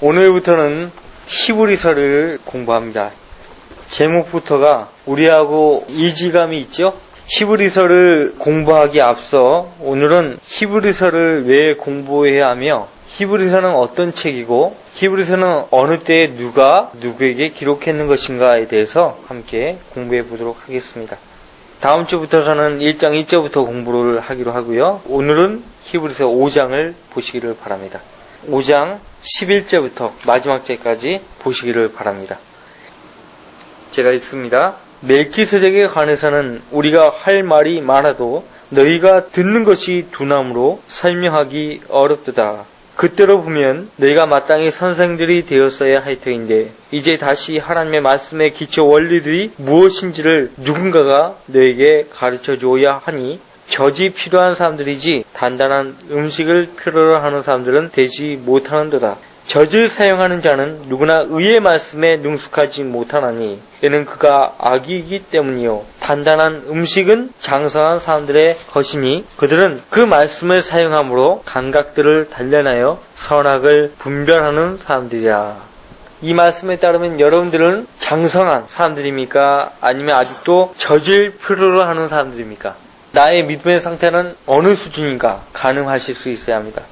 오늘부터는 히브리서를 공부합니다. 제목부터가 우리하고 이지감이 있죠? 히브리서를 공부하기 앞서 오늘은 히브리서를 왜 공부해야 하며 히브리서는 어떤 책이고 히브리서는 어느 때에 누가 누구에게 기록했는 것인가에 대해서 함께 공부해 보도록 하겠습니다. 다음 주부터서는 1장 1절부터 공부를 하기로 하고요. 오늘은 히브리서 5장을 보시기를 바랍니다. 5장 11절부터 마지막 절까지 보시기를 바랍니다. 제가 읽습니다. 멜기세덱에 관해서는 우리가 할 말이 많아도 너희가 듣는 것이 두나무로 설명하기 어렵도다. 그때로 보면 너희가 마땅히 선생들이 되었어야 할 터인데 이제 다시 하나님의 말씀의 기초 원리들이 무엇인지를 누군가가 너에게 가르쳐 줘야 하니 젖이 필요한 사람들이지 단단한 음식을 필요로 하는 사람들은 되지 못하는도다. 젖을 사용하는 자는 누구나 의의 말씀에 능숙하지 못하나니 이는 그가 악이기 때문이요 단단한 음식은 장성한 사람들의 것이니 그들은 그 말씀을 사용함으로 감각들을 단련하여 선악을 분별하는 사람들이라. 이 말씀에 따르면 여러분들은 장성한 사람들입니까? 아니면 아직도 젖을 필요로 하는 사람들입니까? 나의 믿음의 상태는 어느 수준인가 가늠하실 수 있어야 합니다.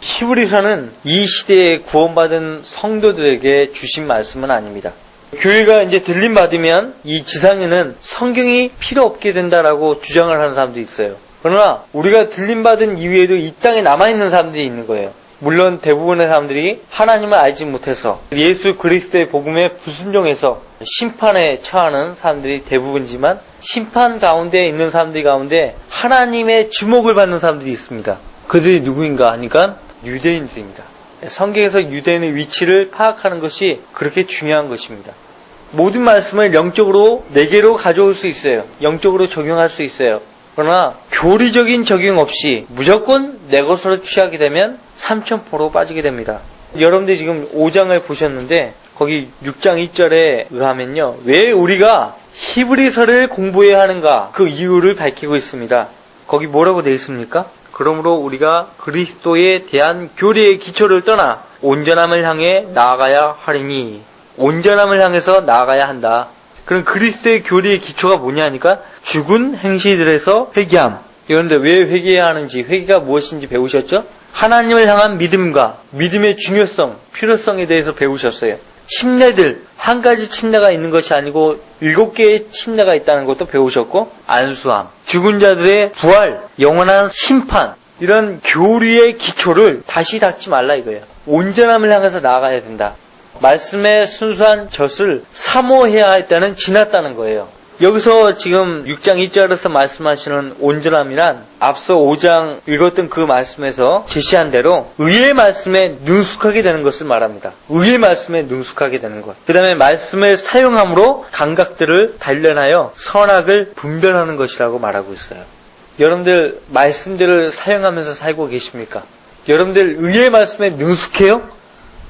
히브리서는 이 시대에 구원받은 성도들에게 주신 말씀은 아닙니다. 교회가 이제 들림받으면 이 지상에는 성경이 필요 없게 된다라고 주장을 하는 사람도 있어요. 그러나 우리가 들림받은 이후에도 이 땅에 남아있는 사람들이 있는 거예요. 물론 대부분의 사람들이 하나님을 알지 못해서 예수 그리스도의 복음에 불순종해서 심판에 처하는 사람들이 대부분이지만 심판 가운데 있는 사람들 가운데 하나님의 주목을 받는 사람들이 있습니다. 그들이 누구인가 하니까 유대인들입니다. 성경에서 유대인의 위치를 파악하는 것이 그렇게 중요한 것입니다. 모든 말씀을 영적으로 내게로 가져올 수 있어요. 영적으로 적용할 수 있어요. 그러나 교리적인 적용 없이 무조건 내 것으로 취하게 되면 삼천포로 빠지게 됩니다. 여러분들이 지금 5장을 보셨는데 거기 6장 2절에 의하면요. 왜 우리가 히브리서를 공부해야 하는가 그 이유를 밝히고 있습니다. 거기 뭐라고 되어 있습니까? 그러므로 우리가 그리스도에 대한 교리의 기초를 떠나 온전함을 향해 나아가야 하리니 온전함을 향해서 나아가야 한다. 그럼 그리스도의 교리의 기초가 뭐냐 하니까 죽은 행실들에서 회개함. 그런데 왜 회개해야 하는지 회개가 무엇인지 배우셨죠? 하나님을 향한 믿음과 믿음의 중요성, 필요성에 대해서 배우셨어요. 침례들, 한 가지 침례가 있는 것이 아니고 7개의 침례가 있다는 것도 배우셨고 안수함, 죽은 자들의 부활, 영원한 심판 이런 교리의 기초를 다시 닦지 말라 이거예요. 온전함을 향해서 나아가야 된다. 말씀의 순수한 젖을 사모해야 할 때는 지났다는 거예요. 여기서 지금 6장 2절에서 말씀하시는 온전함이란 앞서 5장 읽었던 그 말씀에서 제시한 대로 의의 말씀에 능숙하게 되는 것을 말합니다. 의의 말씀에 능숙하게 되는 것. 그 다음에 말씀을 사용함으로 감각들을 단련하여 선악을 분별하는 것이라고 말하고 있어요. 여러분들 말씀들을 사용하면서 살고 계십니까? 여러분들 의의 말씀에 능숙해요?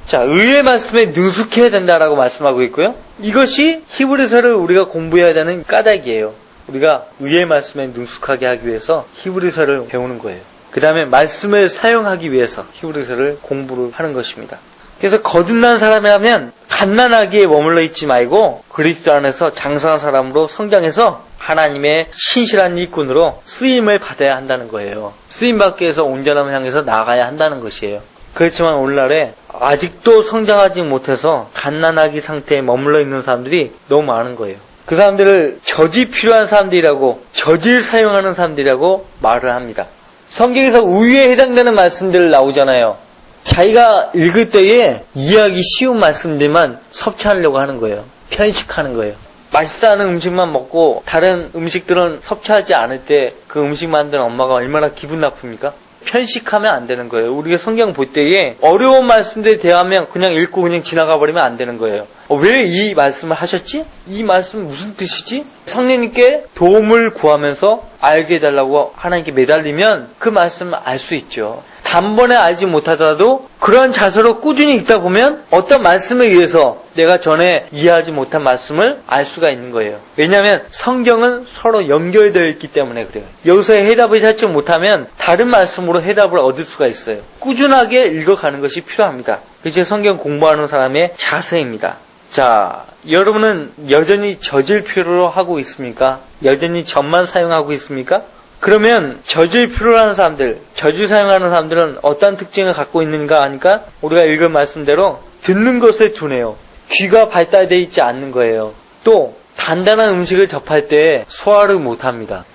자, 의의 말씀에 능숙해야 된다라고 말씀하고 있고요. 이것이 히브리서를 우리가 공부해야 되는 까닭이에요. 우리가 의의 말씀에 능숙하게 하기 위해서 히브리서를 배우는 거예요. 그 다음에 말씀을 사용하기 위해서 히브리서를 공부를 하는 것입니다. 그래서 거듭난 사람이라면 갓난아기에 머물러 있지 말고 그리스도 안에서 장성한 사람으로 성장해서 하나님의 신실한 일꾼으로 쓰임을 받아야 한다는 거예요. 쓰임 받기 위해서 온전함을 향해서 나아가야 한다는 것이에요. 그렇지만 오늘날에 아직도 성장하지 못해서 갓난아기 상태에 머물러 있는 사람들이 너무 많은 거예요. 그 사람들을 젖이 필요한 사람들이라고 젖을 사용하는 사람들이라고 말을 합니다. 성경에서 우유에 해당되는 말씀들 나오잖아요. 자기가 읽을 때에 이해하기 쉬운 말씀들만 섭취하려고 하는 거예요. 편식하는 거예요. 맛있어 하는 음식만 먹고 다른 음식들은 섭취하지 않을 때 그 음식 만드는 엄마가 얼마나 기분 나쁩니까? 편식하면 안 되는 거예요. 우리가 성경 볼 때에 어려운 말씀들에 대하면 그냥 읽고 그냥 지나가 버리면 안 되는 거예요. 왜 이 말씀을 하셨지? 이 말씀은 무슨 뜻이지? 성령님께 도움을 구하면서 알게 해달라고 하나님께 매달리면 그 말씀을 알 수 있죠. 단번에 알지 못하더라도 그런 자세로 꾸준히 읽다 보면 어떤 말씀에 의해서 내가 전에 이해하지 못한 말씀을 알 수가 있는 거예요. 왜냐하면 성경은 서로 연결되어 있기 때문에 그래요. 여기서의 해답을 찾지 못하면 다른 말씀으로 해답을 얻을 수가 있어요. 꾸준하게 읽어가는 것이 필요합니다. 그게 성경 공부하는 사람의 자세입니다. 자, 여러분은 여전히 저질필요로 하고 있습니까? 여전히 점만 사용하고 있습니까? 그러면 저질필요로 하는 사람들, 저질 사용하는 사람들은 어떤 특징을 갖고 있는가 하니까 우리가 읽은 말씀대로 듣는 것에 둔해요. 귀가 발달되어 있지 않는 거예요. 또 단단한 음식을 접할 때 소화를 못합니다.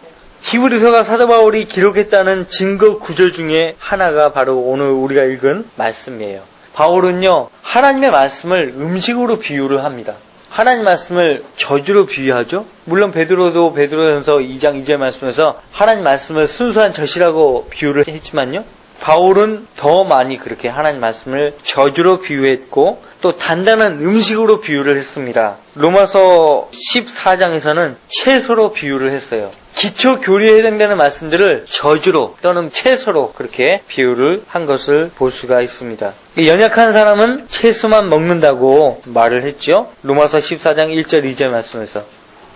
히브리서가 사도 바울이 기록했다는 증거 구절 중에 하나가 바로 오늘 우리가 읽은 말씀이에요. 바울은요, 하나님의 말씀을 음식으로 비유를 합니다. 하나님 말씀을 저주로 비유하죠. 물론 베드로도 베드로전서 2장 2절 말씀에서 하나님 말씀을 순수한 젖이라고 비유를 했지만요, 바울은 더 많이 그렇게 하나님 말씀을 저주로 비유했고 또 단단한 음식으로 비유를 했습니다. 로마서 14장에서는 채소로 비유를 했어요. 기초 교리에 해당되는 말씀들을 저주로 또는 채소로 그렇게 비유를 한 것을 볼 수가 있습니다. 연약한 사람은 채소만 먹는다고 말을 했죠. 로마서 14장 1절 2절 말씀에서.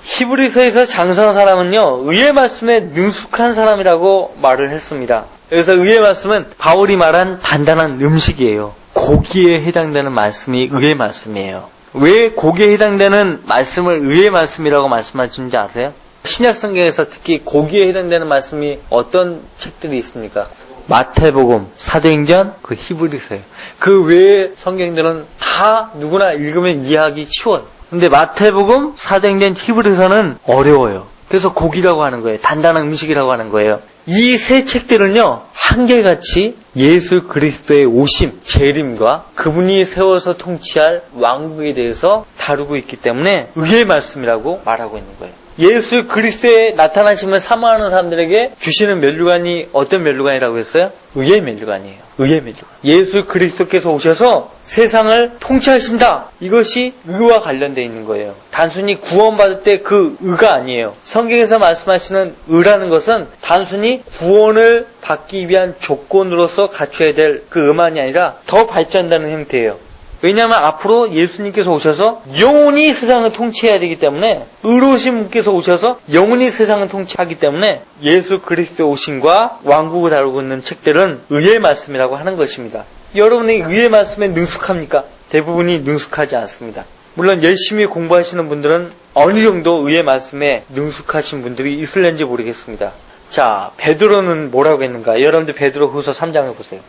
히브리서에서 장성한 사람은요, 의의 말씀에 능숙한 사람이라고 말을 했습니다. 여기서 의의 말씀은 바울이 말한 단단한 음식이에요. 고기에 해당되는 말씀이 의의 말씀이에요. 왜 고기에 해당되는 말씀을 의의 말씀이라고 말씀하시는지 아세요? 신약성경에서 특히 고기에 해당되는 말씀이 어떤 책들이 있습니까? 마태복음, 사도행전, 그 히브리서예요. 그 외의 성경들은 다 누구나 읽으면 이해하기 쉬워요. 근데 마태복음, 사도행전, 히브리서는 어려워요. 그래서 고기라고 하는 거예요. 단단한 음식이라고 하는 거예요. 이 세 책들은요, 한결같이 예수 그리스도의 오심, 재림과 그분이 세워서 통치할 왕국에 대해서 다루고 있기 때문에 의의 말씀이라고 말하고 있는 거예요. 예수 그리스도의 나타나심을 사모하는 사람들에게 주시는 면류관이 어떤 면류관이라고 했어요? 의의 면류관이에요. 의의 면류관. 예수 그리스도께서 오셔서 세상을 통치하신다. 이것이 의와 관련되어 있는 거예요. 단순히 구원받을 때 그 의가 아니에요. 성경에서 말씀하시는 의라는 것은 단순히 구원을 받기 위한 조건으로서 갖춰야 될 그 의만이 아니라 더 발전되는 형태예요. 왜냐하면 앞으로 예수님께서 오셔서 영원히 세상을 통치해야 되기 때문에, 의로우신 분께서 오셔서 영원히 세상을 통치하기 때문에 예수 그리스도 오심과 왕국을 다루고 있는 책들은 의의 말씀이라고 하는 것입니다. 여러분이 의의 말씀에 능숙합니까? 대부분이 능숙하지 않습니다. 물론 열심히 공부하시는 분들은 어느 정도 의의 말씀에 능숙하신 분들이 있을는지 모르겠습니다. 자, 베드로는 뭐라고 했는가? 여러분들 베드로후서 3장을 보세요.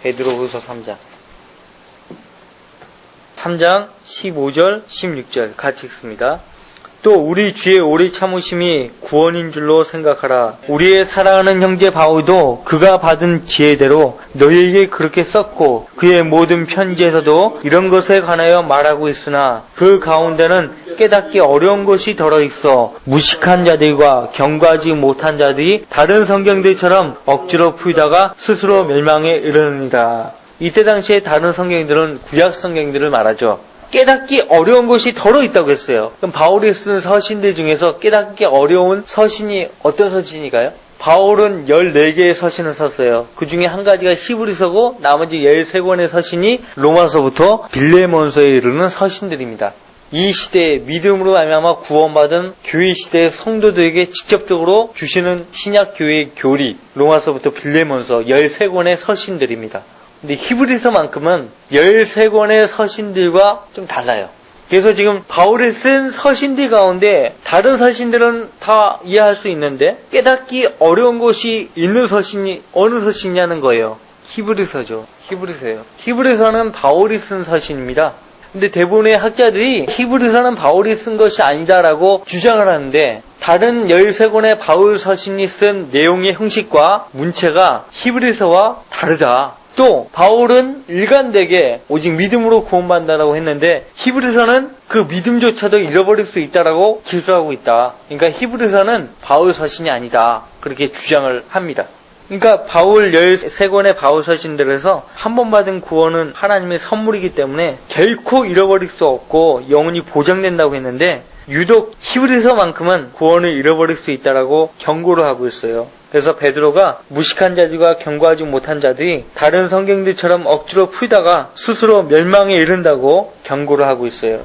베드로후서 3장 15절, 16절 같이 읽습니다. 또 우리 주의 오래 참으심이 구원인 줄로 생각하라. 우리의 사랑하는 형제 바울도 그가 받은 지혜대로 너희에게 그렇게 썼고 그의 모든 편지에서도 이런 것에 관하여 말하고 있으나 그 가운데는 깨닫기 어려운 것이 들어있어 무식한 자들과 경과하지 못한 자들이 다른 성경들처럼 억지로 풀다가 스스로 멸망에 이르느니라. 이때 당시에 다른 성경들은 구약 성경들을 말하죠. 깨닫기 어려운 것이 덜어 있다고 했어요. 그럼 바울이 쓴 서신들 중에서 깨닫기 어려운 서신이 어떤 서신인가요? 바울은 14개의 서신을 썼어요. 그 중에 한 가지가 히브리서고 나머지 13권의 서신이 로마서부터 빌레몬서에 이르는 서신들입니다. 이 시대에 믿음으로 말미암아 구원받은 교회 시대의 성도들에게 직접적으로 주시는 신약 교회의 교리, 로마서부터 빌레몬서 13권의 서신들입니다. 근데 히브리서만큼은 13권의 서신들과 좀 달라요. 그래서 지금 바울이 쓴 서신들 가운데 다른 서신들은 다 이해할 수 있는데 깨닫기 어려운 것이 있는 서신이 어느 서신이냐는 거예요. 히브리서죠. 히브리서예요. 히브리서는 바울이 쓴 서신입니다. 근데 대부분의 학자들이 히브리서는 바울이 쓴 것이 아니다라고 주장을 하는데, 다른 13권의 바울 서신이 쓴 내용의 형식과 문체가 히브리서와 다르다. 또 바울은 일관되게 오직 믿음으로 구원받는다라고 했는데 히브리서는 그 믿음조차도 잃어버릴 수 있다라고 기술하고 있다. 그러니까 히브리서는 바울 서신이 아니다. 그렇게 주장을 합니다. 그러니까 바울 13권의 바울 서신들에서 한 번 받은 구원은 하나님의 선물이기 때문에 결코 잃어버릴 수 없고 영원히 보장된다고 했는데, 유독 히브리서만큼은 구원을 잃어버릴 수 있다라고 경고를 하고 있어요. 그래서 베드로가 무식한 자들과 경고하지 못한 자들이 다른 성경들처럼 억지로 풀다가 스스로 멸망에 이른다고 경고를 하고 있어요.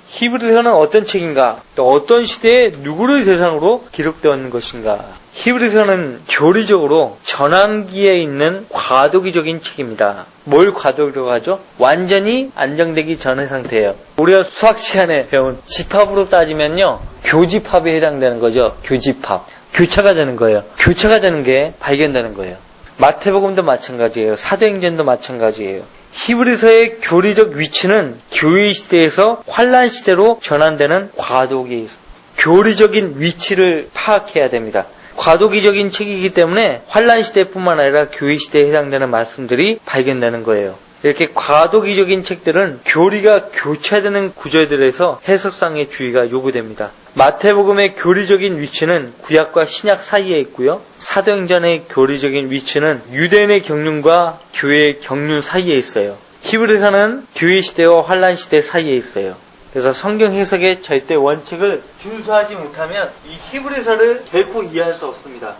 히브리서는 어떤 책인가? 또 어떤 시대에 누구를 대상으로 기록되었는 것인가? 히브리서는 교리적으로 전환기에 있는 과도기적인 책입니다. 뭘 과도기라고 하죠? 완전히 안정되기 전의 상태예요. 우리가 수학 시간에 배운 집합으로 따지면요, 교집합에 해당되는 거죠. 교집합. 교차가 되는 거예요. 교차가 되는 게 발견되는 거예요. 마태복음도 마찬가지예요. 사도행전도 마찬가지예요. 히브리서의 교리적 위치는 교회 시대에서 환란 시대로 전환되는 과도기에 있어요. 교리적인 위치를 파악해야 됩니다. 과도기적인 책이기 때문에 환란 시대뿐만 아니라 교회 시대에 해당되는 말씀들이 발견되는 거예요. 이렇게 과도기적인 책들은 교리가 교차되는 구절들에서 해석상의 주의가 요구됩니다. 마태복음의 교리적인 위치는 구약과 신약 사이에 있고요. 사도행전의 교리적인 위치는 유대인의 경륜과 교회의 경륜 사이에 있어요. 히브리서는 교회 시대와 환란 시대 사이에 있어요. 그래서 성경 해석의 절대 원칙을 준수하지 못하면 이 히브리서를 결코 이해할 수 없습니다.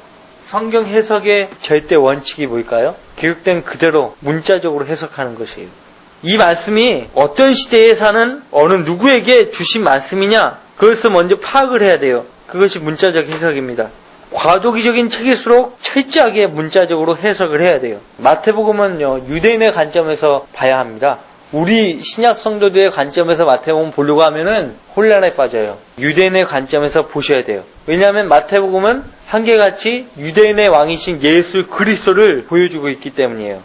성경 해석의 절대 원칙이 뭘까요? 기록된 그대로 문자적으로 해석하는 것이에요. 이 말씀이 어떤 시대에 사는 어느 누구에게 주신 말씀이냐, 그것을 먼저 파악을 해야 돼요. 그것이 문자적 해석입니다. 과도기적인 책일수록 철저하게 문자적으로 해석을 해야 돼요. 마태복음은요, 유대인의 관점에서 봐야 합니다. 우리 신약 성도들의 관점에서 마태복음 보려고 하면은 혼란에 빠져요. 유대인의 관점에서 보셔야 돼요. 왜냐하면 마태복음은 한결같이 유대인의 왕이신 예수 그리스도를 보여주고 있기 때문이에요.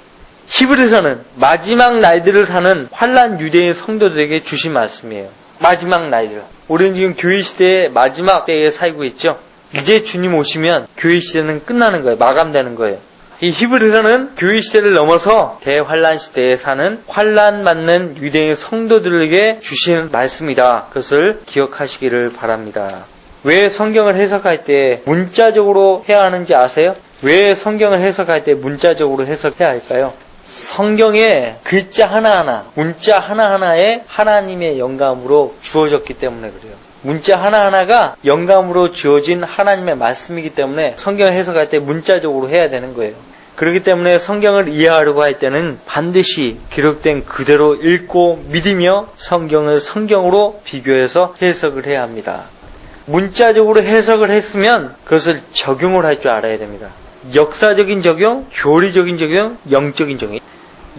히브리서는 마지막 날들을 사는 환란 유대인 성도들에게 주신 말씀이에요. 마지막 날들. 우리는 지금 교회 시대의 마지막 때에 살고 있죠. 이제 주님 오시면 교회 시대는 끝나는 거예요. 마감되는 거예요. 이 히브리서는 교회 시대를 넘어서 대환란 시대에 사는 환란 맞는 유대인 성도들에게 주신 말씀이다. 그것을 기억하시기를 바랍니다. 왜 성경을 해석할 때 문자적으로 해야 하는지 아세요? 왜 성경을 해석할 때 문자적으로 해석해야 할까요? 성경의 글자 하나하나, 문자 하나하나에 하나님의 영감으로 주어졌기 때문에 그래요. 문자 하나하나가 영감으로 주어진 하나님의 말씀이기 때문에 성경을 해석할 때 문자적으로 해야 되는 거예요. 그렇기 때문에 성경을 이해하려고 할 때는 반드시 기록된 그대로 읽고 믿으며 성경을 성경으로 비교해서 해석을 해야 합니다. 문자적으로 해석을 했으면 그것을 적용을 할 줄 알아야 됩니다. 역사적인 적용, 교리적인 적용, 영적인 적용.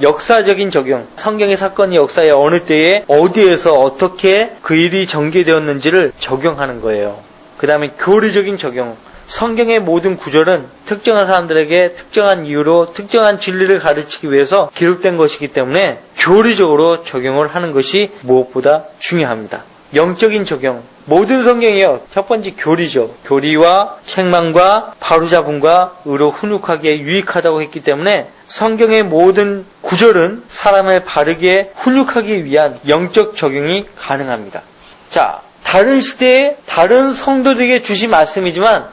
역사적인 적용, 성경의 사건이 역사의 어느 때에 어디에서 어떻게 그 일이 전개되었는지를 적용하는 거예요. 그 다음에 교리적인 적용, 성경의 모든 구절은 특정한 사람들에게 특정한 이유로 특정한 진리를 가르치기 위해서 기록된 것이기 때문에 교리적으로 적용을 하는 것이 무엇보다 중요합니다. 영적인 적용, 모든 성경이요, 첫 번째 교리죠. 교리와 책망과 바로잡음과 의로 훈육하기에 유익하다고 했기 때문에 성경의 모든 구절은 사람을 바르게 훈육하기 위한 영적 적용이 가능합니다. 자, 다른 시대에 다른 성도들에게 주신 말씀이지만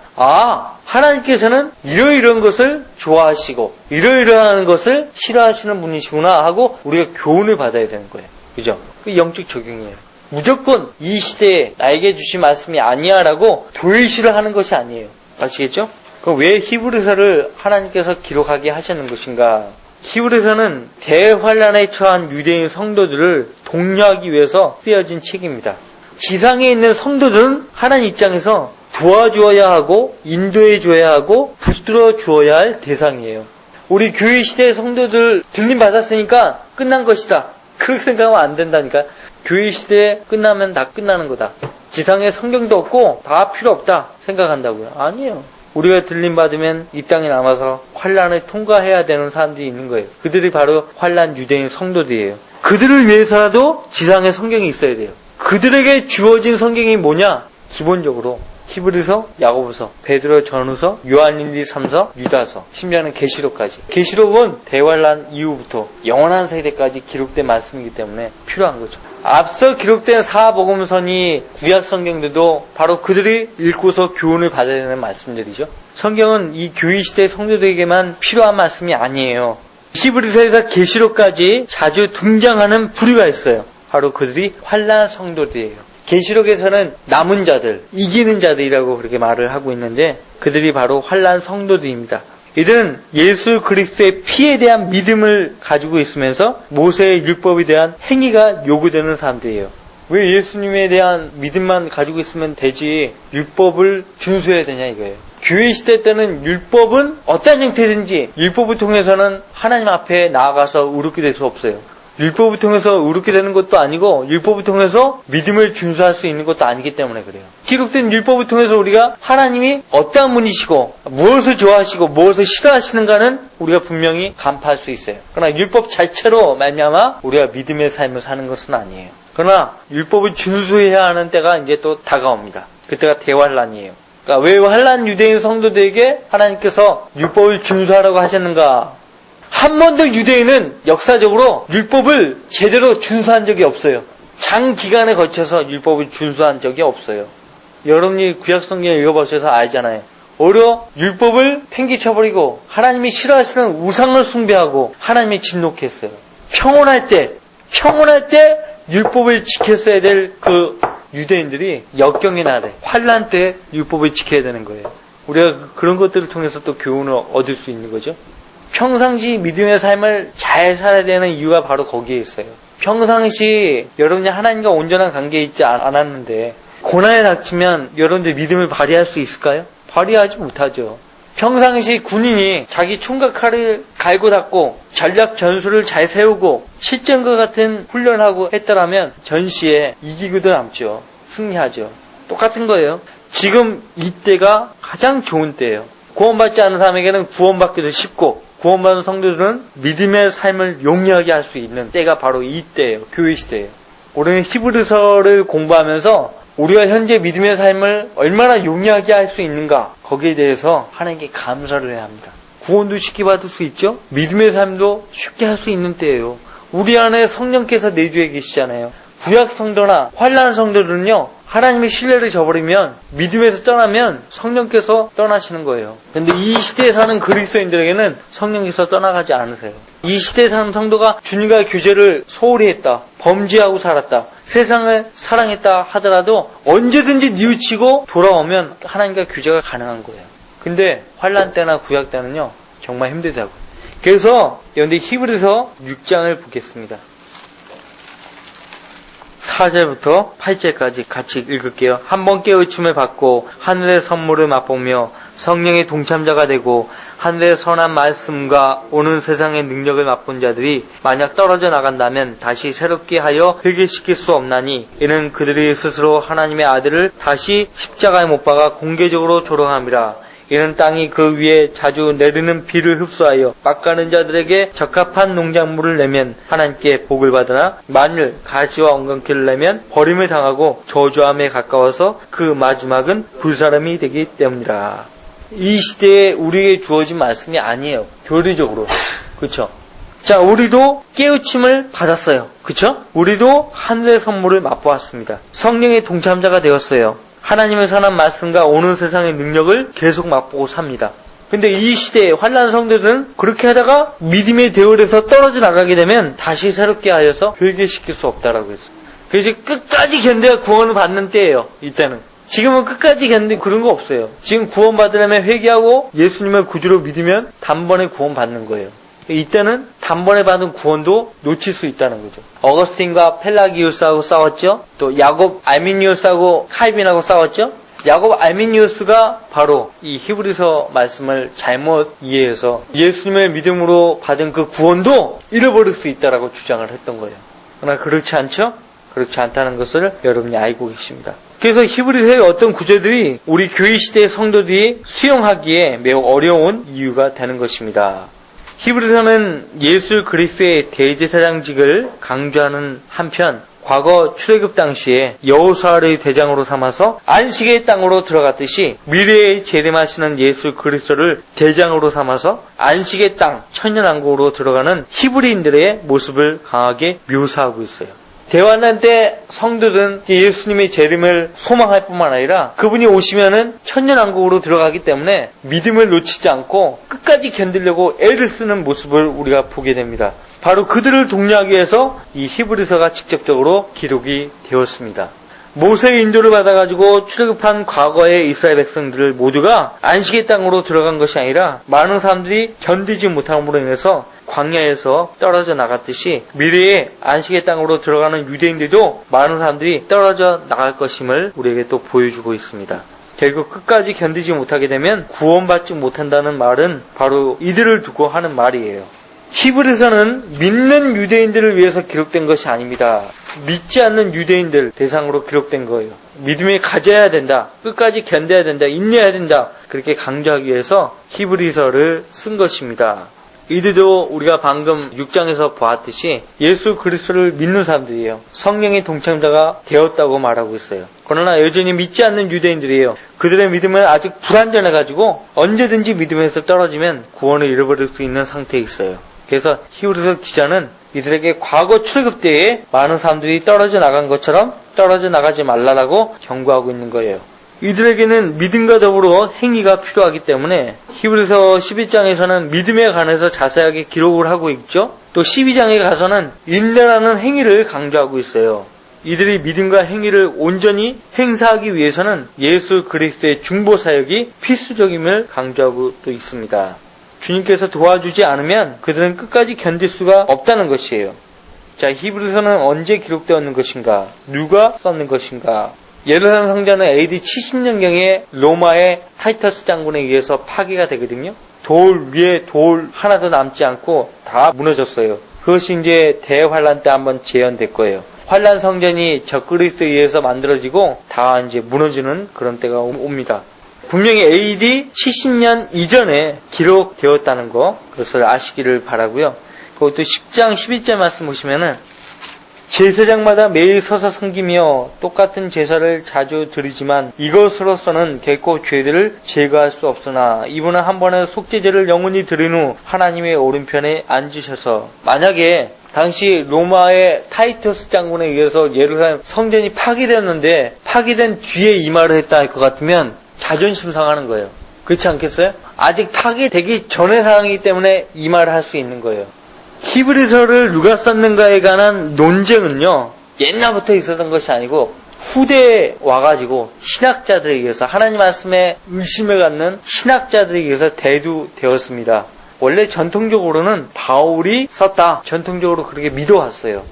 하나님께서는 이러이러한 것을 좋아하시고 이러이러한 것을 싫어하시는 분이시구나 하고 우리가 교훈을 받아야 되는 거예요. 그죠? 그 영적 적용이에요. 무조건 이 시대에 나에게 주신 말씀이 아니야 라고 도외시를 하는 것이 아니에요. 아시겠죠? 그럼 왜 히브리서를 하나님께서 기록하게 하시는 것인가? 히브리서는 대환란에 처한 유대인 성도들을 독려하기 위해서 쓰여진 책입니다. 지상에 있는 성도들은 하나님 입장에서 도와주어야 하고 인도해 줘야 하고 붙들어 주어야 할 대상이에요. 우리 교회 시대의 성도들 들림 받았으니까 끝난 것이다. 그렇게 생각하면 안 된다니까. 교회 시대에 끝나면 다 끝나는 거다. 지상에 성경도 없고 다 필요 없다 생각한다고요. 아니에요. 우리가 들림 받으면 이 땅에 남아서 환란을 통과해야 되는 사람들이 있는 거예요. 그들이 바로 환란 유대인 성도들이에요. 그들을 위해서라도 지상에 성경이 있어야 돼요. 그들에게 주어진 성경이 뭐냐? 기본적으로 히브리서, 야고보서, 베드로 전후서, 요한 1, 2, 3서, 유다서, 심지어는 계시록까지. 계시록은 대환란 이후부터 영원한 세대까지 기록된 말씀이기 때문에 필요한 거죠. 앞서 기록된 사복음서니 구약 성경들도 바로 그들이 읽고서 교훈을 받아야 되는 말씀들이죠. 성경은 이 교회 시대 성도들에게만 필요한 말씀이 아니에요. 히브리서에서 계시록까지 자주 등장하는 부류가 있어요. 바로 그들이 환란 성도들이에요. 계시록에서는 남은 자들, 이기는 자들이라고 그렇게 말을 하고 있는데 그들이 바로 환난 성도들입니다. 이들은 예수 그리스도의 피에 대한 믿음을 가지고 있으면서 모세의 율법에 대한 행위가 요구되는 사람들이에요. 왜 예수님에 대한 믿음만 가지고 있으면 되지 율법을 준수해야 되냐 이거예요. 교회 시대 때는 율법은 어떤 형태든지 율법을 통해서는 하나님 앞에 나아가서 의롭게 될 수 없어요. 율법을 통해서 의롭게 되는 것도 아니고 율법을 통해서 믿음을 준수할 수 있는 것도 아니기 때문에 그래요. 기록된 율법을 통해서 우리가 하나님이 어떠한 분이시고 무엇을 좋아하시고 무엇을 싫어하시는가는 우리가 분명히 간파할 수 있어요. 그러나 율법 자체로 말미암아 우리가 믿음의 삶을 사는 것은 아니에요. 그러나 율법을 준수해야 하는 때가 이제 또 다가옵니다. 그때가 대환란이에요. 그러니까 왜 환난 유대인 성도들에게 하나님께서 율법을 준수하라고 하셨는가? 한 번도 유대인은 역사적으로 율법을 제대로 준수한 적이 없어요. 장기간에 걸쳐서 율법을 준수한 적이 없어요. 여러분이 구약성경을 읽어보셔서 알잖아요. 오히려 율법을 팽개쳐버리고 하나님이 싫어하시는 우상을 숭배하고 하나님이 진노했어요. 평온할 때 율법을 지켰어야 될 그 유대인들이 역경의 날에 환난 때 율법을 지켜야 되는 거예요. 우리가 그런 것들을 통해서 또 교훈을 얻을 수 있는 거죠. 평상시 믿음의 삶을 잘 살아야 되는 이유가 바로 거기에 있어요. 평상시 여러분이 하나님과 온전한 관계에 있지 않았는데 고난에 닥치면 여러분들 믿음을 발휘할 수 있을까요? 발휘하지 못하죠. 평상시 군인이 자기 총과 칼을 갈고 닦고 전략 전술을 잘 세우고 실전과 같은 훈련하고 했더라면 전시에 이기고도 남죠. 승리하죠. 똑같은 거예요. 지금 이때가 가장 좋은 때예요. 구원받지 않은 사람에게는 구원받기도 쉽고 구원받은 성도들은 믿음의 삶을 용이하게 할 수 있는 때가 바로 이때예요. 교회 시대예요. 우리는 히브리서를 공부하면서 우리가 현재 믿음의 삶을 얼마나 용이하게 할 수 있는가 거기에 대해서 하나님께 감사를 해야 합니다. 구원도 쉽게 받을 수 있죠. 믿음의 삶도 쉽게 할 수 있는 때예요. 우리 안에 성령께서 내주해 계시잖아요. 구약 성도나 환난 성도들은요. 하나님의 신뢰를 저버리면 믿음에서 떠나면 성령께서 떠나시는 거예요. 근데 이 시대에 사는 그리스도인들에게는 성령께서 떠나가지 않으세요. 이 시대에 사는 성도가 주님과의 교제를 소홀히 했다. 범죄하고 살았다. 세상을 사랑했다 하더라도 언제든지 뉘우치고 돌아오면 하나님과 교제가 가능한 거예요. 근데 환난 때나 구약 때는요. 정말 힘들다고요. 그래서 여러분들 히브리서 6장을 보겠습니다. 4절부터 8절까지 같이 읽을게요. 한번 깨우침을 받고 하늘의 선물을 맛보며 성령의 동참자가 되고 하늘의 선한 말씀과 오는 세상의 능력을 맛본 자들이 만약 떨어져 나간다면 다시 새롭게 하여 회개시킬 수 없나니 이는 그들이 스스로 하나님의 아들을 다시 십자가에 못 박아 공개적으로 조롱함이라. 이는 땅이 그 위에 자주 내리는 비를 흡수하여 깎아는 자들에게 적합한 농작물을 내면 하나님께 복을 받으나 만일 가시와 엉겅퀴를 내면 버림을 당하고 저주함에 가까워서 그 마지막은 불사람이 되기 때문이라. 이 시대에 우리에게 주어진 말씀이 아니에요. 교리적으로. 그쵸? 자, 우리도 깨우침을 받았어요. 그쵸? 우리도 하늘의 선물을 맛보았습니다. 성령의 동참자가 되었어요. 하나님의 선한 말씀과 오는 세상의 능력을 계속 맛보고 삽니다. 근데 이 시대에 환난 성도들은 그렇게 하다가 믿음의 대열에서 떨어져 나가게 되면 다시 새롭게 하여서 회개시킬 수 없다라고 했어요. 그래서 끝까지 견뎌야 구원을 받는 때예요. 이때는. 지금은 끝까지 견디는 그런 거 없어요. 지금 구원 받으려면 회개하고 예수님을 구주로 믿으면 단번에 구원 받는 거예요. 이때는 단번에 받은 구원도 놓칠 수 있다는 거죠. 어거스틴과 펠라기우스하고 싸웠죠. 또 야곱 알미니우스하고 칼빈하고 싸웠죠. 야곱 알미니우스가 바로 이 히브리서 말씀을 잘못 이해해서 예수님의 믿음으로 받은 그 구원도 잃어버릴 수 있다라고 주장을 했던 거예요. 그러나 그렇지 않죠? 그렇지 않다는 것을 여러분이 알고 계십니다. 그래서 히브리서의 어떤 구절들이 우리 교회 시대의 성도들이 수용하기에 매우 어려운 이유가 되는 것입니다. 히브리서는 예수 그리스도의 대제사장직을 강조하는 한편 과거 출애굽 당시에 여호수아를 대장으로 삼아서 안식의 땅으로 들어갔듯이 미래에 재림하시는 예수 그리스도를 대장으로 삼아서 안식의 땅 천년왕국으로 들어가는 히브리인들의 모습을 강하게 묘사하고 있어요. 대환란 때 성도들은 예수님의 재림을 소망할 뿐만 아니라 그분이 오시면은 천년왕국으로 들어가기 때문에 믿음을 놓치지 않고 끝까지 견디려고 애를 쓰는 모습을 우리가 보게 됩니다. 바로 그들을 독려하기 위해서 이 히브리서가 직접적으로 기록이 되었습니다. 모세의 인도를 받아가지고 출애굽한 과거의 이스라엘 백성들 모두가 안식의 땅으로 들어간 것이 아니라 많은 사람들이 견디지 못함으로 인해서 광야에서 떨어져 나갔듯이 미래의 안식의 땅으로 들어가는 유대인들도 많은 사람들이 떨어져 나갈 것임을 우리에게 또 보여주고 있습니다. 결국 끝까지 견디지 못하게 되면 구원받지 못한다는 말은 바로 이들을 두고 하는 말이에요. 히브리서는 믿는 유대인들을 위해서 기록된 것이 아닙니다. 믿지 않는 유대인들 대상으로 기록된 거예요. 믿음이 가져야 된다. 끝까지 견뎌야 된다. 인내해야 된다. 그렇게 강조하기 위해서 히브리서를 쓴 것입니다. 이들도 우리가 방금 6장에서 보았듯이 예수 그리스도를 믿는 사람들이에요. 성령의 동참자가 되었다고 말하고 있어요. 그러나 여전히 믿지 않는 유대인들이에요. 그들의 믿음은 아직 불완전해가지고 언제든지 믿음에서 떨어지면 구원을 잃어버릴 수 있는 상태에 있어요. 그래서 히브리서 기자는 이들에게 과거 출애굽 때에 많은 사람들이 떨어져 나간 것처럼 떨어져 나가지 말라라고 경고하고 있는 거예요. 이들에게는 믿음과 더불어 행위가 필요하기 때문에 히브리서 11장에서는 믿음에 관해서 자세하게 기록을 하고 있죠. 또 12장에 가서는 인내라는 행위를 강조하고 있어요. 이들이 믿음과 행위를 온전히 행사하기 위해서는 예수 그리스도의 중보 사역이 필수적임을 강조하고 또 있습니다. 주님께서 도와주지 않으면 그들은 끝까지 견딜 수가 없다는 것이에요. 자, 히브리서는 언제 기록되었는 것인가? 누가 썼는 것인가? 예루살렘 성전은 AD 70년경에 로마의 타이터스 장군에 의해서 파괴가 되거든요. 돌 위에 돌 하나도 남지 않고 다 무너졌어요. 그것이 이제 대환란 때 한번 재현될 거예요. 환란 성전이 적그리스도에 의해서 만들어지고 다 이제 무너지는 그런 때가 옵니다. 분명히 AD 70년 이전에 기록되었다는 거, 그것을 아시기를 바라고요. 그것도 10장 11절 말씀 보시면은 제사장마다 매일 서서 섬기며 똑같은 제사를 자주 드리지만 이것으로서는 결코 죄들을 제거할 수 없으나 이분은 한 번에 속죄제를 영원히 드린 후 하나님의 오른편에 앉으셔서, 만약에 당시 로마의 타이터스 장군에 의해서 예루살렘 성전이 파괴되었는데 파괴된 뒤에 이 말을 했다 할 것 같으면 자존심 상하는 거예요. 그렇지 않겠어요? 아직 파괴되기 전의 상황이기 때문에 이 말을 할 수 있는 거예요. 히브리서를 누가 썼는가에 관한 논쟁은요, 옛날부터 있었던 것이 아니고 후대에 와가지고 신학자들에 의해서, 하나님 말씀에 의심을 갖는 신학자들에 의해서 대두되었습니다. 원래 전통적으로는 바울이 썼다, 전통적으로 그렇게 믿어왔어요.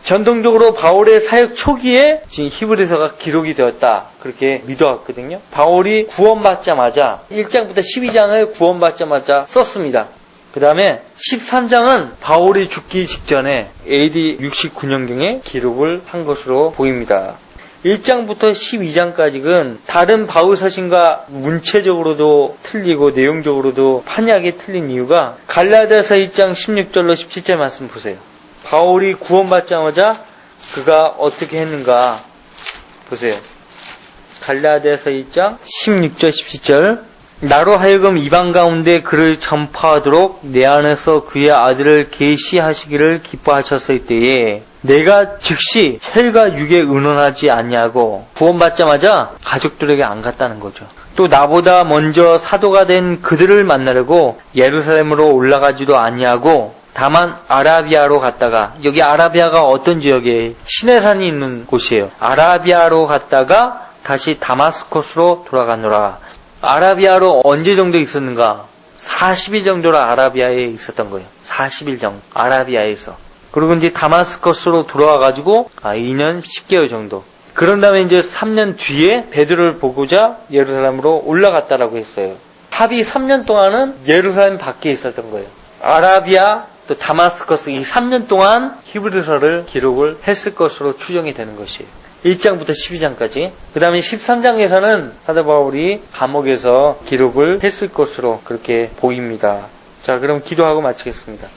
전통적으로 바울의 사역 초기에 지금 히브리서가 기록이 되었다, 그렇게 믿어왔거든요. 바울이 구원받자마자 1장부터 12장을 구원받자마자 썼습니다. 그 다음에 13장은 바울이 죽기 직전에 AD 69년경에 기록을 한 것으로 보입니다. 1장부터 12장까지는 다른 바울 서신과 문체적으로도 틀리고 내용적으로도 판이하게 틀린 이유가, 갈라디아서 1장 16절로 17절 말씀 보세요. 바울이 구원받자마자 그가 어떻게 했는가 보세요. 갈라디아서 1장 16절 17절, 나로 하여금 이방 가운데 그를 전파하도록 내 안에서 그의 아들을 계시하시기를 기뻐하셨을 때에 내가 즉시 혈과 육에 의논하지 아니하고, 구원받자마자 가족들에게 안 갔다는 거죠. 또 나보다 먼저 사도가 된 그들을 만나려고 예루살렘으로 올라가지도 아니하고 다만 아라비아로 갔다가, 여기 아라비아가 어떤 지역이에요? 시내산이 있는 곳이에요. 아라비아로 갔다가 다시 다마스코스로 돌아가노라. 아라비아로 언제 정도 있었는가? 40일 정도로 아라비아에 있었던 거예요. 40일 정도 아라비아에서. 그리고 이제 다마스커스로 돌아와가지고 2년 10개월 정도. 그런 다음에 이제 3년 뒤에 베드로를 보고자 예루살렘으로 올라갔다라고 했어요. 합이 3년 동안은 예루살렘 밖에 있었던 거예요. 아라비아 또 다마스커스, 이 3년 동안 히브리서를 기록을 했을 것으로 추정이 되는 것이에요. 1장부터 12장까지. 그 다음에 13장에서는 사도 바울이 감옥에서 기록을 했을 것으로 그렇게 보입니다. 자, 그럼 기도하고 마치겠습니다.